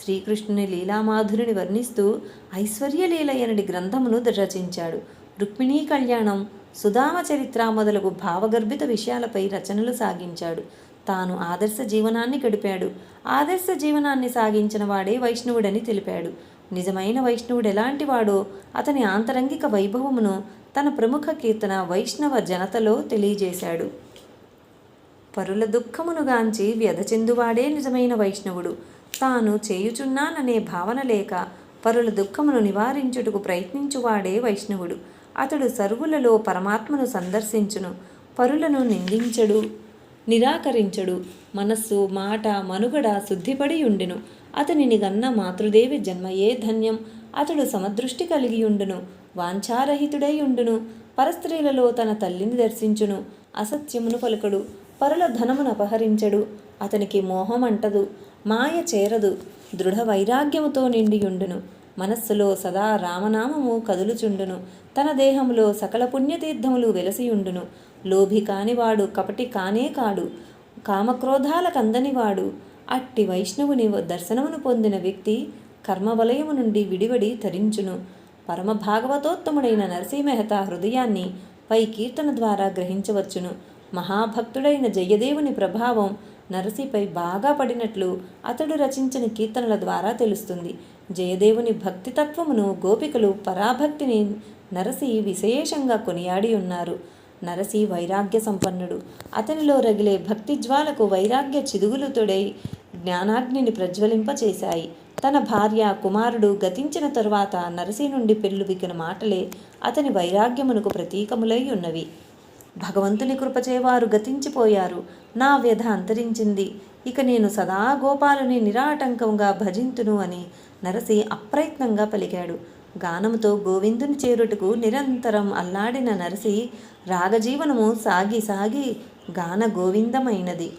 శ్రీకృష్ణుని లీలామాధురిని వర్ణిస్తూ ఐశ్వర్యలీలయనడి గ్రంథమును రచించాడు. రుక్మిణీ కళ్యాణం, సుధామ చరిత్ర మొదలగు భావగర్భిత విషయాలపై రచనలు సాగించాడు. తాను ఆదర్శ జీవనాన్ని గడిపాడు. ఆదర్శ జీవనాన్ని సాగించిన వాడే వైష్ణవుడని తెలిపాడు. నిజమైన వైష్ణవుడు ఎలాంటి వాడో అతని ఆంతరంగిక వైభవమును తన ప్రముఖ కీర్తన వైష్ణవ జనతలో తెలియజేశాడు. పరుల దుఃఖమునుగాంచి వ్యధ చెందువాడే నిజమైన వైష్ణవుడు. తాను చేయుచున్నాననే భావన లేక పరుల దుఃఖమును నివారించుటకు ప్రయత్నించువాడే వైష్ణవుడు. అతడు సర్వులలో పరమాత్మను సందర్శించును, పరులను నిందించడు, నిరాకరించడు. మనస్సు, మాట, మనుగడ శుద్ధిపడి ఉండును. అతనిని గన్న మాతృదేవి జన్మయే ధన్యం. అతడు సమదృష్టి కలిగి ఉండును, వాంఛారహితుడై ఉండును. పరస్త్రీలలో తన తల్లిని దర్శించును, అసత్యమును పలుకడు, పరుల ధనమును అపహరించడు. అతనికి మోహం అంటదు, మాయ చేరదు, దృఢ వైరాగ్యముతో నిండియుండును. మనస్సులో సదా రామనామము కదులుచుండును. తన దేహములో సకల పుణ్యతీర్థములు వెలసియుండును. లోభి కానివాడు కపటి కానే కాడు, కామక్రోధాల కందనివాడు. అట్టి వైష్ణవుని దర్శనమును పొందిన వ్యక్తి కర్మవలయము నుండి విడివడి తరించును. పరమ భాగవతోత్తముడైన నరసింహత హృదయాన్ని పై కీర్తన ద్వారా గ్రహించవచ్చును. మహాభక్తుడైన జయదేవుని ప్రభావం నరసిపై బాగా పడినట్లు అతడు రచించిన కీర్తనల ద్వారా తెలుస్తుంది. జయదేవుని భక్తితత్వమును గోపికలు పరాభక్తిని నరసి విశేషంగా కొనియాడి ఉన్నారు. నరసి వైరాగ్య సంపన్నుడు. అతనిలో రగిలే భక్తి జ్వాలకు వైరాగ్య చిదుగులుతుడై జ్ఞానాగ్నిని ప్రజ్వలింపచేశాయి. తన భార్య, కుమారుడు గతించిన తరువాత నరసి నుండి పెళ్ళుబికిన మాటలే అతని వైరాగ్యమునకు ప్రతీకములై ఉన్నవి. భగవంతుని కృపచే వారు గతించిపోయారు. నా వ్యధ అంతరించింది. ఇక నేను సదా గోపాలుని నిరాటంకంగా భజింతును అని నరసి అప్రయత్నంగా పలికాడు. గానముతో గోవిందుని చేరుటకు నిరంతరం అల్లాడిన నరసి రాగజీవనము సాగి సాగి గాన గోవిందమైనది.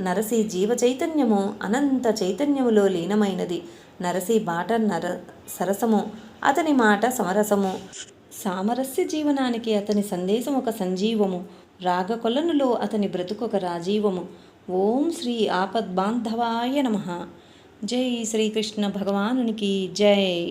నరసి జీవ చైతన్యము అనంత చైతన్యములో లీనమైనది. నరసి బాట సరసము, అతని మాట సమరసము. సామరస్య జీవనానికి అతని సందేశం ఒక సంజీవము. రాగకొలనులో అతని బ్రతుకొక రాజీవము. ఓం శ్రీ ఆపద్బాంధవాయ నమః. జై శ్రీకృష్ణ భగవానునికి జై.